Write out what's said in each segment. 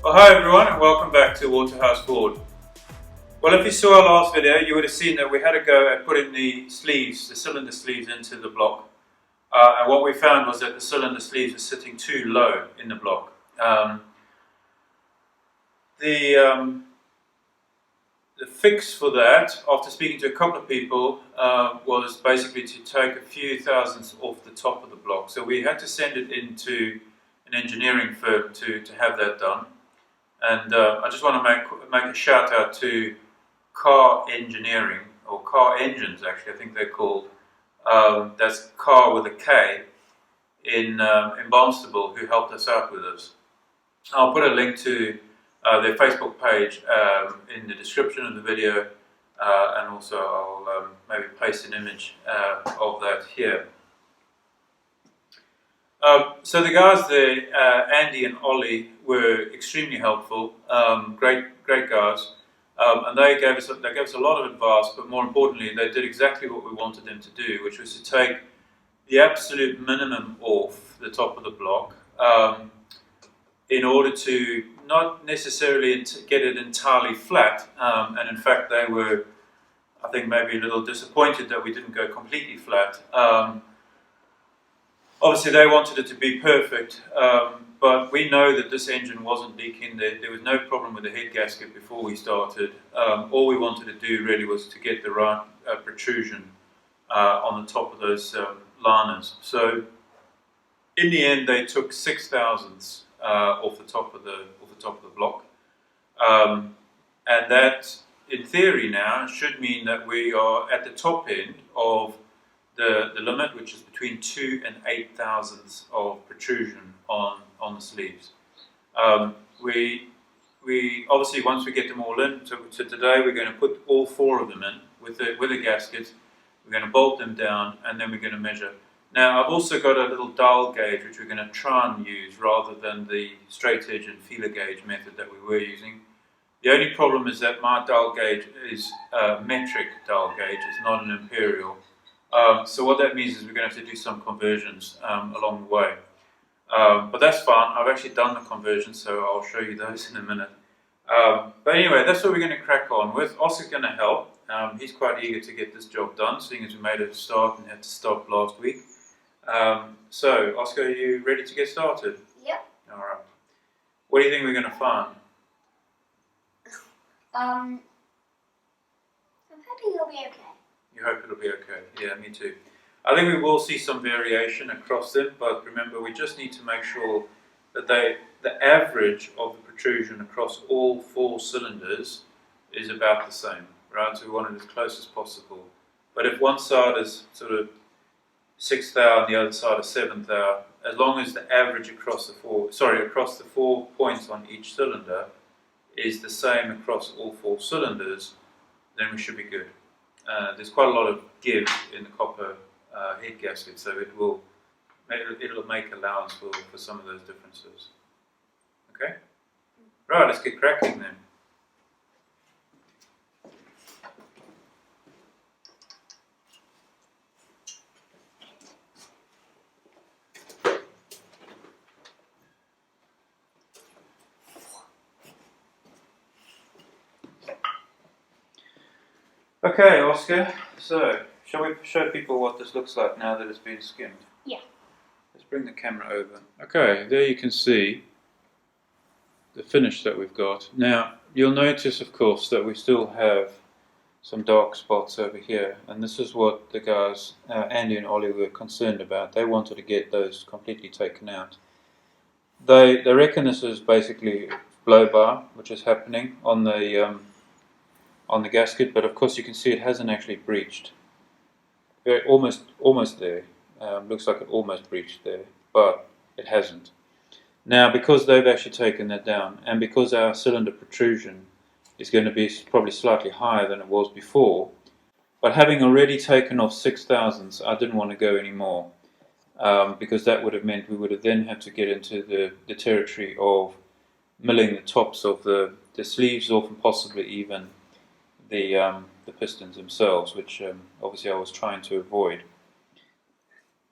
Well, hi everyone and welcome back to Waterhouse Forde. Well, if you saw our last video, you would have seen that we had a go at putting the sleeves, the cylinder sleeves, into the block. And what we found was that the cylinder sleeves were sitting too low in the block. The fix for that, after speaking to a couple of people, was basically to take a few thousandths off the top of the block. So we had to send it into an engineering firm to have that done. And I just want to make a shout out to Car Engineering, or Car Engines actually, I think they're called. That's Car with a K in Barnstable, who helped us out with this. I'll put a link to their Facebook page in the description of the video, and also I'll maybe paste an image of that here. So the guys there, Andy and Ollie, were extremely helpful. Great guys, and they gave us a lot of advice. But more importantly, they did exactly what we wanted them to do, which was to take the absolute minimum off the top of the block, in order to not necessarily get it entirely flat. And in fact, they were, I think, maybe a little disappointed that we didn't go completely flat. Obviously, they wanted it to be perfect, but we know that this engine wasn't leaking. There was no problem with the head gasket before we started. All we wanted to do really was to get the right protrusion on the top of those liners. So, in the end, they took 6 thousandths off the top of the block, and that, in theory, now should mean that we are at the top end of the limit, which is between 2 and 8 thousandths of protrusion on the sleeves. We obviously, once we get them all in, so today we're going to put all 4 of them in with the gaskets. We're going to bolt them down, and then we're going to measure. Now, I've also got a little dial gauge which we're going to try and use rather than the straight edge and feeler gauge method that we were using. The only problem is that my dial gauge is a metric dial gauge, it's not an imperial. So what that means is we're going to have to do some conversions along the way. But that's fine. I've actually done the conversions, so I'll show you those in a minute. But anyway, that's what we're going to crack on with. Oscar's going to help. He's quite eager to get this job done, seeing as we made a start and had to stop last week. So, Oscar, are you ready to get started? Yep. Alright. What do you think we're going to find? I'm hoping it'll be okay. You hope it'll be okay? Yeah, me too. I think we will see some variation across them, but remember, we just need to make sure that the average of the protrusion across all 4 cylinders is about the same, right? So we want it as close as possible. But if one side is sort of 6 thou and the other side is 7 thou, as long as the average across the 4 points on each cylinder is the same across all 4 cylinders, then we should be good. There's quite a lot of give in the copper head gasket, so it'll make allowance for some of those differences. Okay? Right, let's get cracking then. Okay, Oscar, so shall we show people what this looks like now that it's been skimmed? Yeah. Let's bring the camera over. Okay, there you can see the finish that we've got. Now, you'll notice, of course, that we still have some dark spots over here, and this is what the guys, Andy and Ollie, were concerned about. They wanted to get those completely taken out. They reckon this is basically blow-by, which is happening on the gasket, but of course you can see it hasn't actually breached. Almost there. Looks like it almost breached there, but it hasn't. Now, because they've actually taken that down, and because our cylinder protrusion is going to be probably slightly higher than it was before, but having already taken off 6 thousandths, I didn't want to go any more, because that would have meant we would have then had to get into the territory of milling the tops of the sleeves off, and possibly even the pistons themselves, which obviously I was trying to avoid.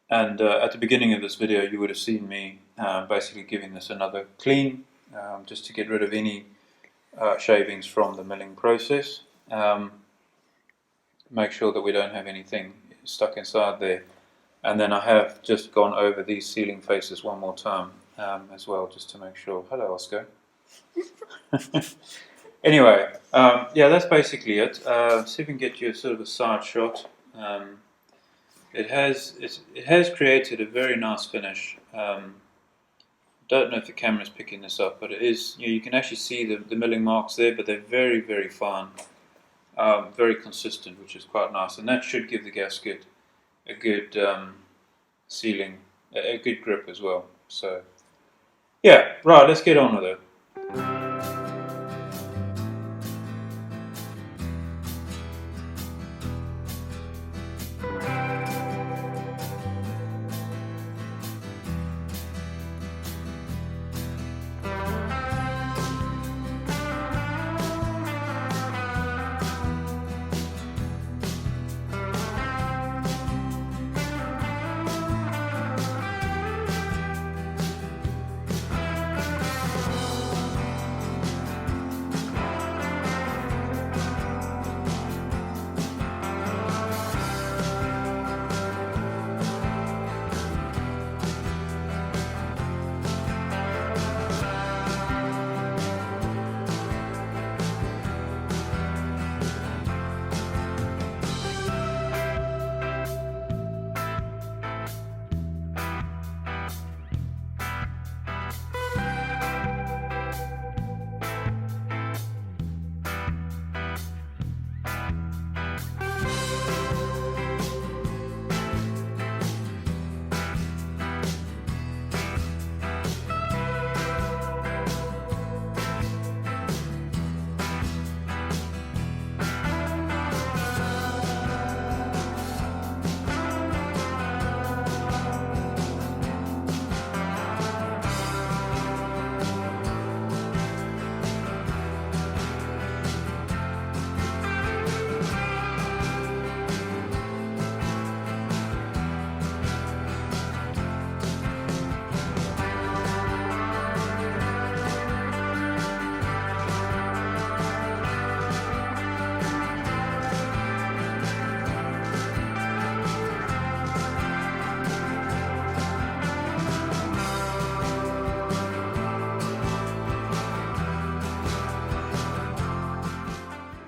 And at the beginning of this video, you would have seen me basically giving this another clean just to get rid of any shavings from the milling process. Make sure that we don't have anything stuck inside there. And then I have just gone over these sealing faces one more time as well, just to make sure. Hello, Oscar. Anyway, yeah, that's basically it. See if we can get you a sort of a side shot. It has created a very nice finish. Don't know if the camera's picking this up, but it is. You can actually see the milling marks there, but they're very, very fine, very consistent, which is quite nice. And that should give the gasket a good sealing, a good grip as well. So, yeah, right. Let's get on with it.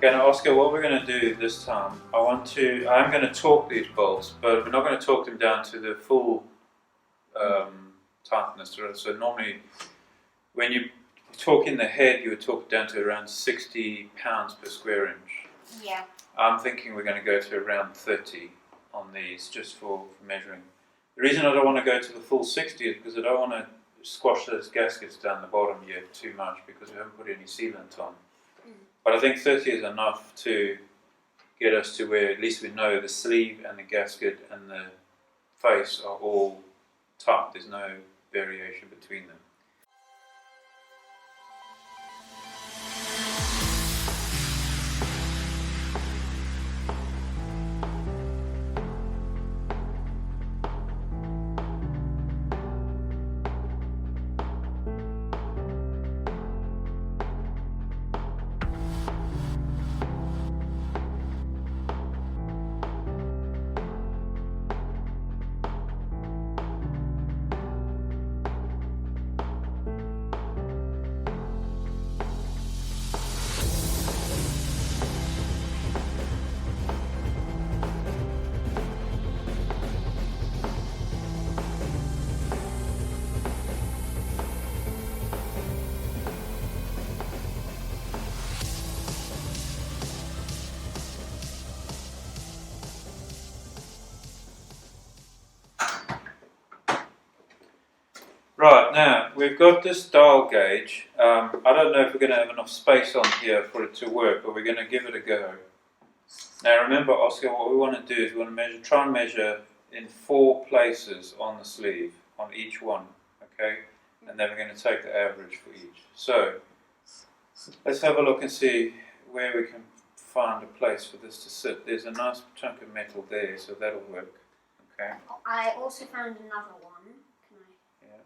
Okay, now Oscar, what we're going to do this time, I'm going to torque these bolts, but we're not going to torque them down to the full tightness. So normally, when you torque in the head, you would torque it down to around 60 pounds per square inch. Yeah. I'm thinking we're going to go to around 30 on these, just for measuring. The reason I don't want to go to the full 60 is because I don't want to squash those gaskets down the bottom yet too much, because we haven't put any sealant on. But I think 30 is enough to get us to where at least we know the sleeve and the gasket and the face are all tight. There's no variation between them. Right, now we've got this dial gauge. I don't know if we're going to have enough space on here for it to work, but we're going to give it a go. Now remember, Oscar, what we want to do is we want to try and measure in 4 places on the sleeve, on each one, okay? And then we're going to take the average for each. So, let's have a look and see where we can find a place for this to sit. There's a nice chunk of metal there, so that'll work, okay? I also found another one. Can I?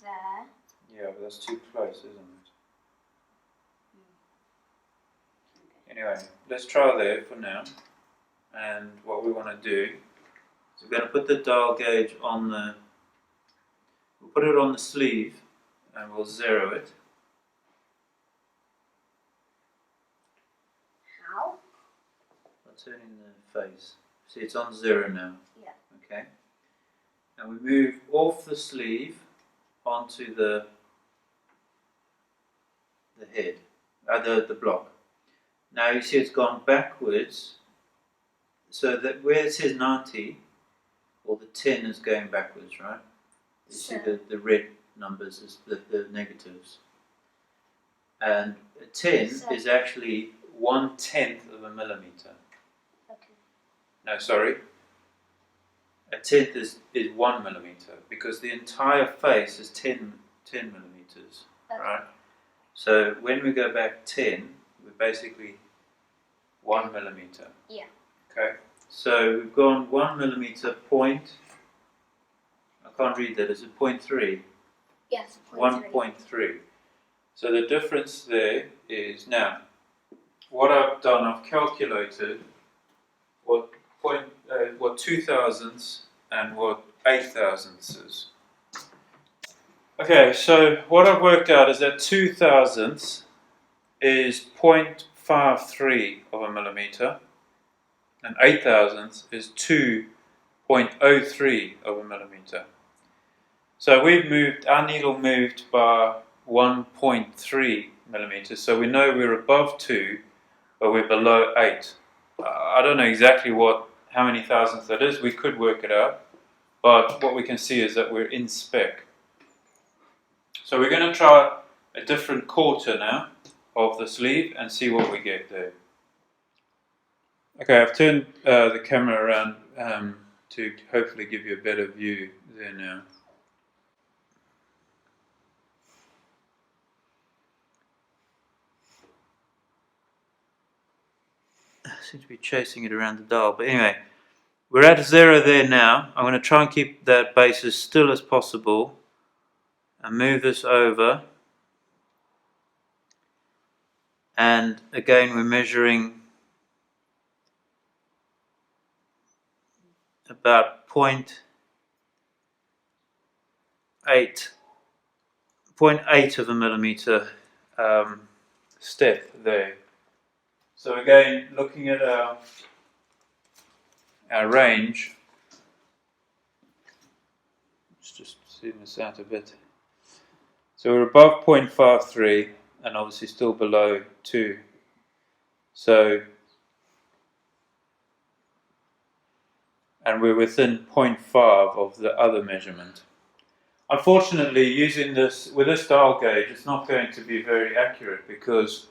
Yeah. there. Yeah, but that's too close, isn't it? Okay. Anyway, let's try there for now. And what we want to do is we're going to put the dial gauge on the. We'll put it on the sleeve, and we'll zero it. How? I'll turn in the face. See, it's on 0 now. Yeah. Okay. And we move off the sleeve onto the head, the block. Now you see it's gone backwards, so that where it says 90, or the 10 is going backwards, right? You see the red numbers is the negatives. And a 10 is actually 1/10 of a millimeter. Okay. No, sorry. A tenth is 1 millimeter, because the entire face is 10 millimeters, Okay. right? So when we go back 10, we're basically 1 millimeter. Yeah. Okay. So we've gone 1 millimeter point. I can't read that. Is it 0.3? Yes. 1.3. So the difference there is, now what I've done, I've calculated what 2 thousandths and what 8 thousandths is. Okay, so what I've worked out is that 2 thousandths is 0.53 of a millimeter, and 8 thousandths is 2.03 of a millimeter. So our needle moved by 1.3 millimeters, so we know we're above 2, but we're below 8. I don't know exactly how many thousandths that is. We could work it out, but what we can see is that we're in spec. So we're going to try a different quarter now of the sleeve and see what we get there. Okay, I've turned the camera around to hopefully give you a better view there now. I seem to be chasing it around the dial, but anyway, we're at 0 there now. I'm going to try and keep that base as still as possible and move this over. And again, we're measuring about 0.8 of a millimeter step there. So again, looking at our range, let's just zoom this out a bit. So we're above 0.53 and obviously still below 2. So, and we're within 0.5 of the other measurement. Unfortunately, using this with this dial gauge, it's not going to be very accurate because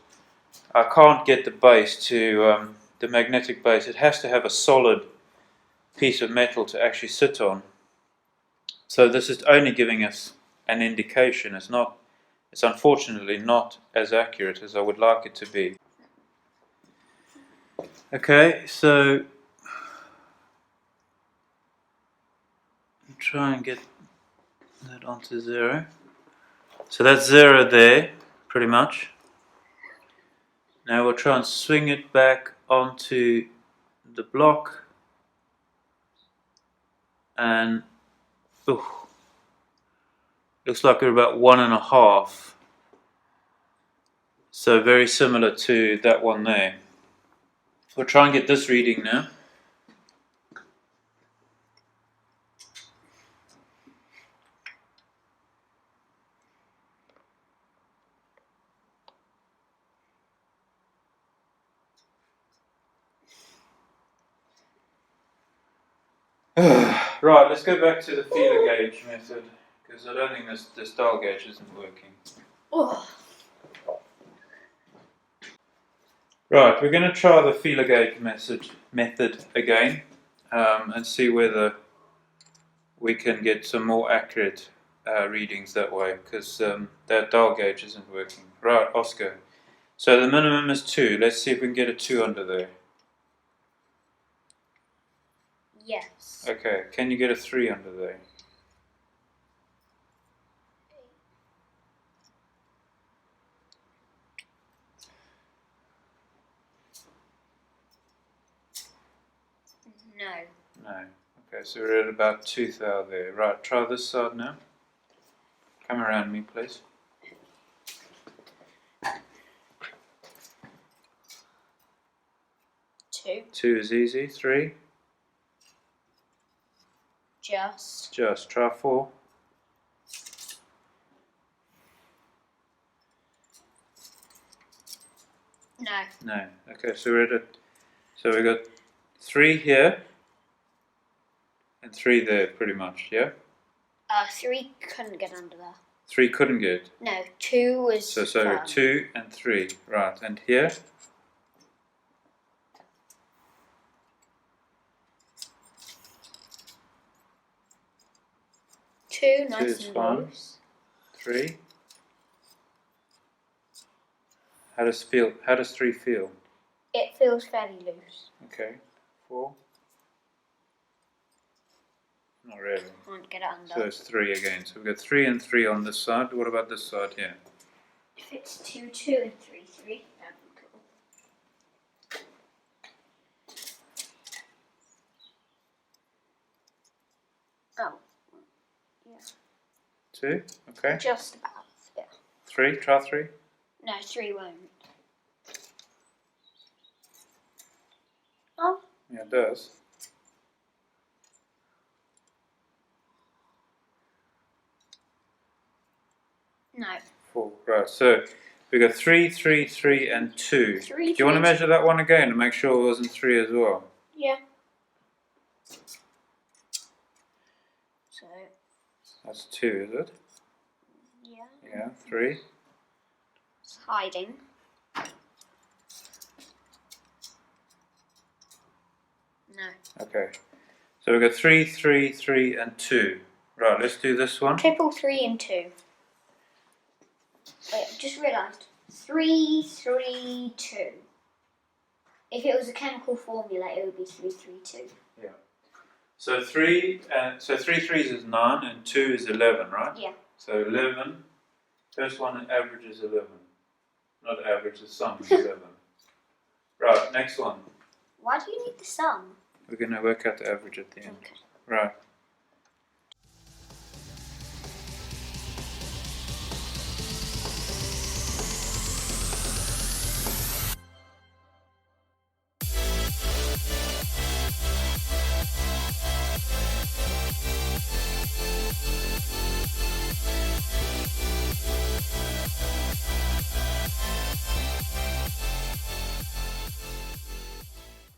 I can't get the base to the magnetic base. It has to have a solid piece of metal to actually sit on. So this is only giving us an indication. It's unfortunately not as accurate as I would like it to be. Okay, so try and get that onto 0. So that's 0 there, pretty much. Now we'll try and swing it back onto the block, and looks like we're about 1.5. So very similar to that one there. We'll try and get this reading now. Right, let's go back to the feeler gauge method, because I don't think this dial gauge isn't working. Oh. Right, we're going to try the feeler gauge method again and see whether we can get some more accurate readings that way, because that dial gauge isn't working. Right, Oscar. So the minimum is 2. Let's see if we can get a 2 under there. Yes. Okay, can you get a 3 under there? No. No. Okay, so we're at about 2 thou there. Right, try this side now. Come around me, please. Two. 2 is easy. 3. Just. Try 4. No. No. Okay, so we're at so we got 3 here and 3 there, pretty much. Yeah. 3 couldn't get under there. 3 couldn't get. No, 2 was. So firm. 2 and 3. Right, and here. 2 nice 2 is and fine. loose. 3. How does 3 feel? It feels fairly loose. Okay. 4. Not really. Can't get it under. So it's 3 again. So we've got 3 and 3 on this side. What about this side here? If it's 2, 2 and 3, 3, that'd be cool. Oh. Yeah. 2. Okay. Just about. Yeah. 3. Try 3. No, 3 won't. Oh. Yeah, it does. No. 4. Right. So we got 3, 3, 3, and 2. 3, Do you want to measure that one again and make sure it wasn't 3 as well? Yeah. So. That's 2, is it? Yeah. Yeah. 3. It's hiding. No. Okay. So we've got 3, 3, 3, and 2. Right. Let's do this one. Triple 3 and 2. Wait, I just realised. 3, 3, 2. If it was a chemical formula, it would be 3, 3, 2. Yeah. So 3 threes is 9 and 2 is 11, right? Yeah. So 11. First one average is 11. Not average, the sum is 11. Right. Next one. Why do you need the sum? We're going to work out the average at the end. Okay. Right.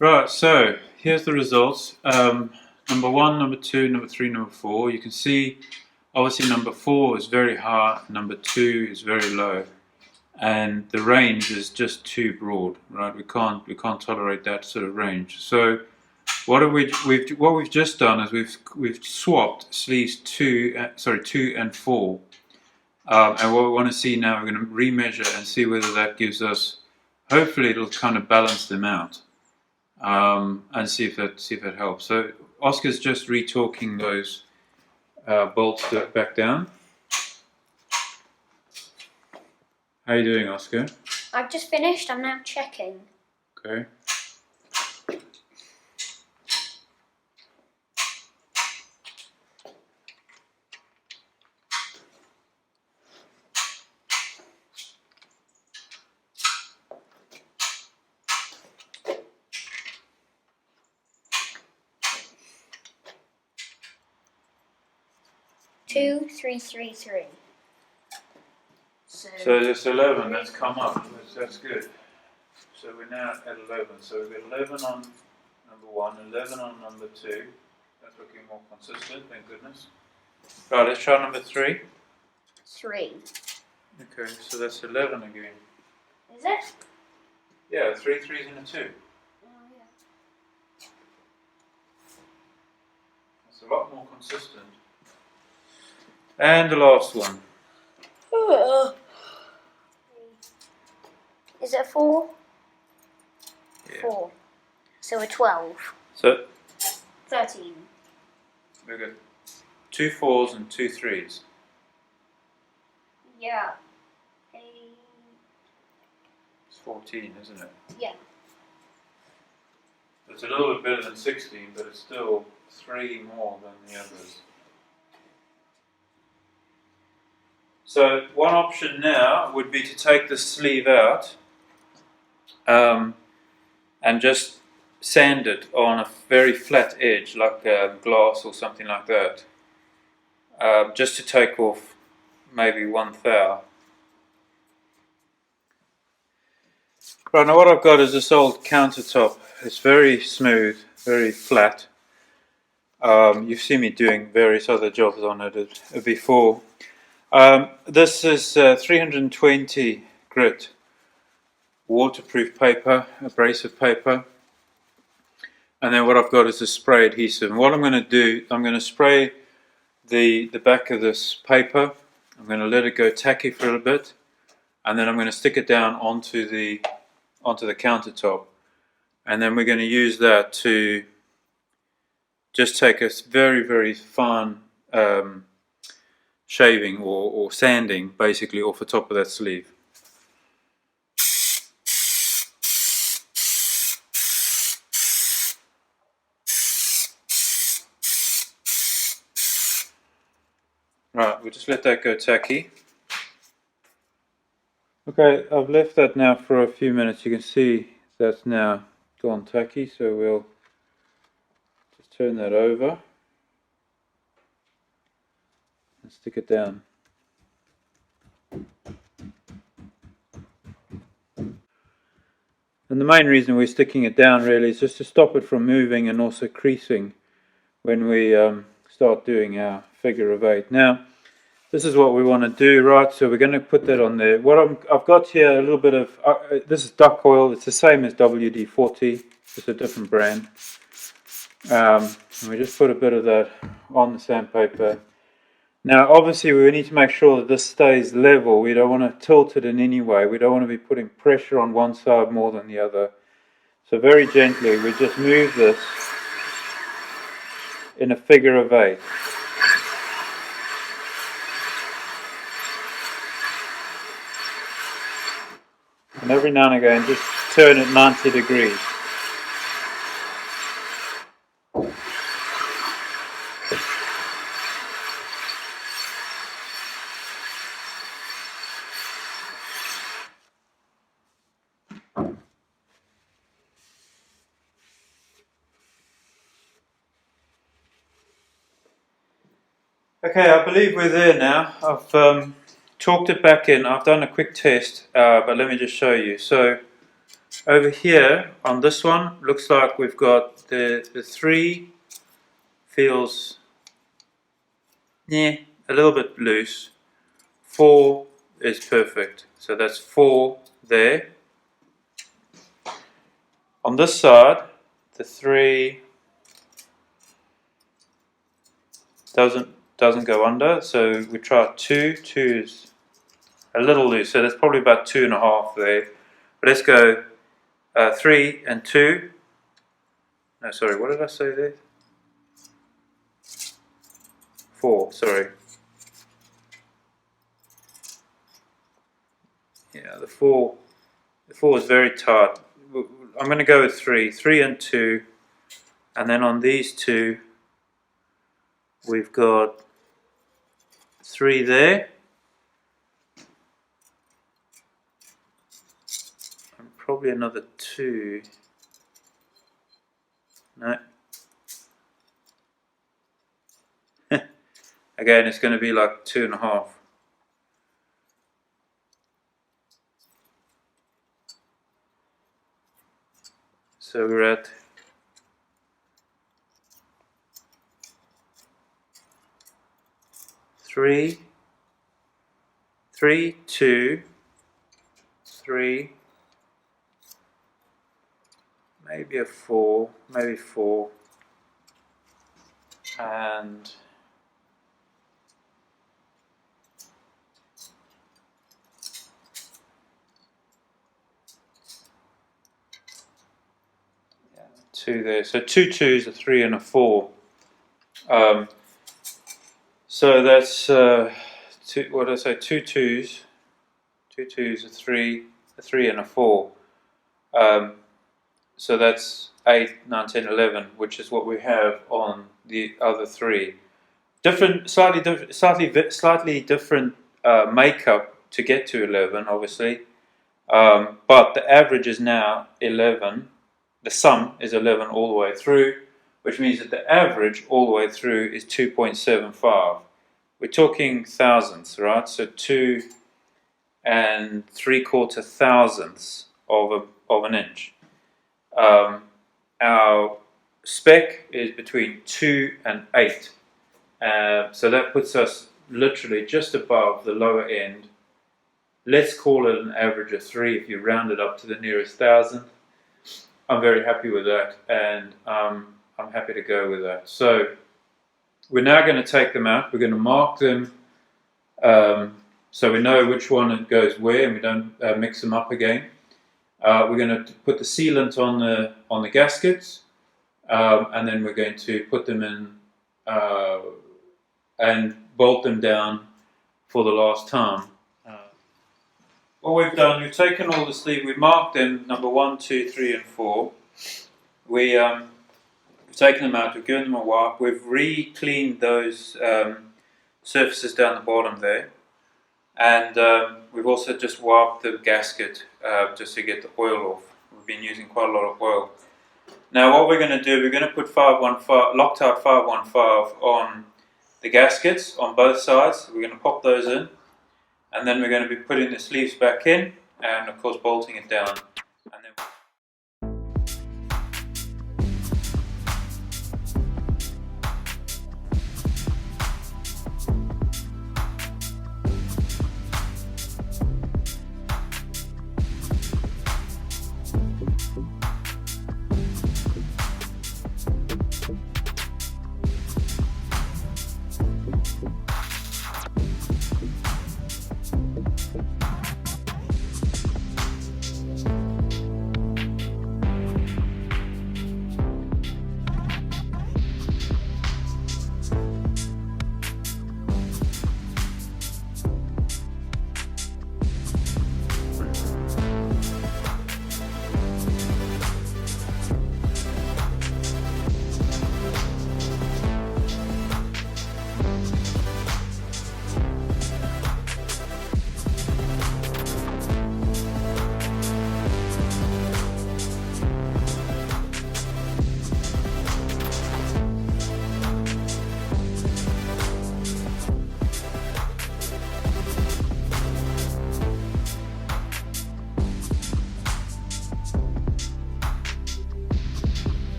Right, so here's the results. Number 1, number 2, number 3, number 4. You can see obviously number 4 is very high, number 2 is very low, and the range is just too broad, right? We can't tolerate that sort of range. So what we've just done is we've swapped sleeves 2 and 4, and what we want to see now, we're going to remeasure and see whether that gives us. Hopefully, it'll kind of balance them out. And see if that helps. So Oscar's just retorquing those bolts back down. How are you doing, Oscar? I've just finished. I'm now checking. Okay. Two, 3, 3, 3. So there's 11. That's come up. That's good. So we're now at 11. So we've got 11 on number 1, 11 on number 2. That's looking more consistent. Thank goodness. Right. Let's try number 3. 3. Okay. So that's 11 again. Is it? Yeah. 3 threes and a 2. Oh yeah. It's a lot more consistent. And the last one. Is it 4? Yeah. 4. So we're 12. So 13. we've got 2 4s and 2 3s. Yeah. It's 14, isn't it? Yeah. It's a little bit better than 16, but it's still 3 more than the others. So one option now would be to take the sleeve out and just sand it on a very flat edge, like glass or something like that, just to take off maybe 1 thou. Right, now what I've got is this old countertop. It's very smooth, very flat. You've seen me doing various other jobs on it before. This is 320 grit waterproof paper, abrasive paper. And then what I've got is a spray adhesive. And what I'm going to do, I'm going to spray the back of this paper. I'm going to let it go tacky for a little bit. And then I'm going to stick it down onto the countertop. And then we're going to use that to just take a very, very fine shaving or sanding basically off the top of that sleeve. Right, we'll just let that go tacky. Okay, I've left that now for a few minutes. You can see that's now gone tacky, so we'll just turn that over and stick it down. And the main reason we're sticking it down really is just to stop it from moving and also creasing when we start doing our figure of 8. Now, this is what we want to do, right? So we're going to put that on there. What I've got here a little bit of this is duck oil. It's the same as WD-40, just a different brand. And we just put a bit of that on the sandpaper. Now, obviously, we need to make sure that this stays level. We don't want to tilt it in any way. We don't want to be putting pressure on one side more than the other. So very gently, we just move this in a figure of 8. And every now and again, just turn it 90 degrees. Okay, I believe we're there now. I've chalked it back in. I've done a quick test, but let me just show you. So over here on this one, looks like we've got the 3 feels a little bit loose. 4 is perfect. So that's 4 there. On this side, the 3 doesn't go under, so we try 2. 2 is a little loose, so that's probably about 2.5 there. But let's go 3 and 2. No, sorry, what did I say there? 4, sorry. Yeah, the 4 is very tight. I'm going to go with 3 and 2, and then on these 2 we've got 3 there, and probably another 2. No. Again, it's going to be like 2.5. So we're at 3, 2, 3, maybe a 4, maybe 4, and yeah, 2 there. So 2 2s, a 3 and a 4. So that's 2. What did I say? 2 2s, 2 2s, a 3 and a 4. So that's 8, 9, 10, 11, which is what we have on the other three. Slightly different makeup to get to 11, obviously, but the average is now 11. The sum is 11 all the way through, which means that the average all the way through is 2.75. We're talking thousandths, right? So 2 3/4 thousandths of an inch. Our spec is between 2 and 8. So that puts us literally just above the lower end. Let's call it an average of 3 if you round it up to the nearest thousandth. I'm very happy with that, and I'm happy to go with that. So we're now going to take them out. We're going to mark them so we know which one goes where, and we don't mix them up again. We're going to put the sealant on the gaskets, and then we're going to put them in and bolt them down for the last time. What we've done, we've taken all the sleeve, we marked them number 1, 2, 3, and 4. We've taken them out, we've given them a wipe, we've re-cleaned those surfaces down the bottom there, and we've also just wiped the gasket just to get the oil off. We've been using quite a lot of oil. Now what we're going to do, we're going to put 515, Loctite 515 on the gaskets on both sides. We're going to pop those in, and then we're going to be putting the sleeves back in, and of course bolting it down. And then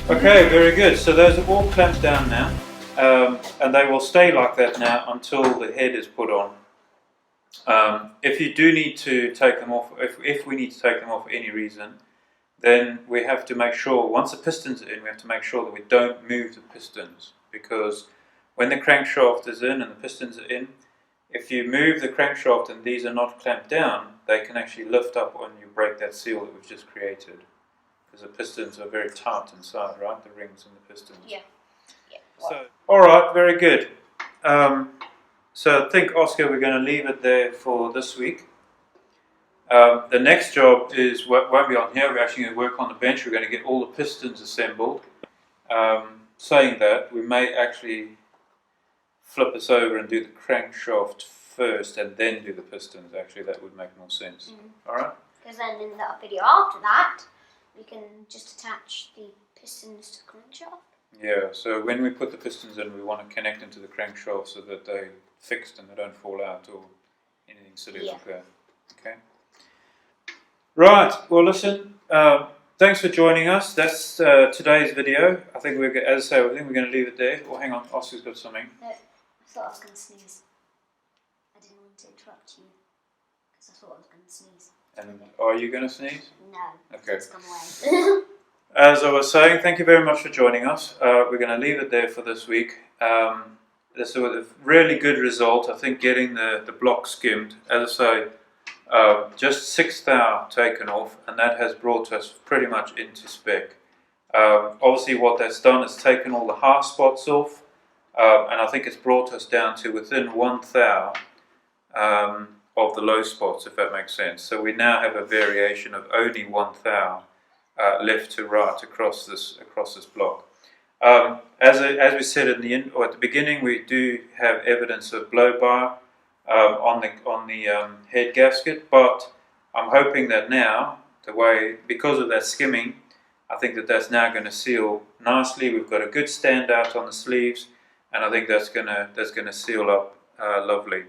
okay, very good. So those are all clamped down now, and they will stay like that now until the head is put on. If you do need to take them off, if we need to take them off for any reason, then we have to make sure, once the pistons are in, we have to make sure that we don't move the pistons, because when the crankshaft is in and the pistons are in, if you move the crankshaft and these are not clamped down, they can actually lift up when you break that seal that we've just created. Because the pistons are very tight inside, right? The rings and the pistons. Yeah. So, all right, very good. So I think, Oscar, we're going to leave it there for this week. The next job is won't be on here. We're actually going to work on the bench. We're going to get all the pistons assembled. Saying that, we may actually flip us over and do the crankshaft first and then do the pistons. Actually, that would make more sense. All right? Because then in the video after that, we can just attach the pistons to the crankshaft. Yeah, so when we put the pistons in, we want to connect them to the crankshaft so that they're fixed and they don't fall out or anything silly like that. Okay. Right, well listen, thanks for joining us. That's today's video. I think we're going to leave it there. Oh, hang on, Oscar's got something. No, I thought I was going to sneeze. I didn't want to interrupt you because I thought I was going to sneeze. And are you going to sneeze? No. Okay. It's gone away. As I was saying, thank you very much for joining us. We're going to leave it there for this week. This was a really good result. I think getting the block skimmed, as I say, just 6 thou taken off, and that has brought us pretty much into spec. Obviously what that's done is taken all the high spots off, and I think it's brought us down to within 1 thou of the low spots, if that makes sense. So we now have a variation of only 1 thou left to right across this block. As we said at the beginning, we do have evidence of blow-by on the head gasket, but I'm hoping that now, because of that skimming, I think that that's now going to seal nicely. We've got a good standout on the sleeves, and I think that's going to seal up lovely.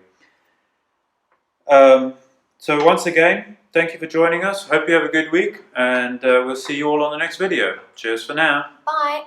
So once again, thank you for joining us. Hope you have a good week, and we'll see you all on the next video. Cheers for now. Bye.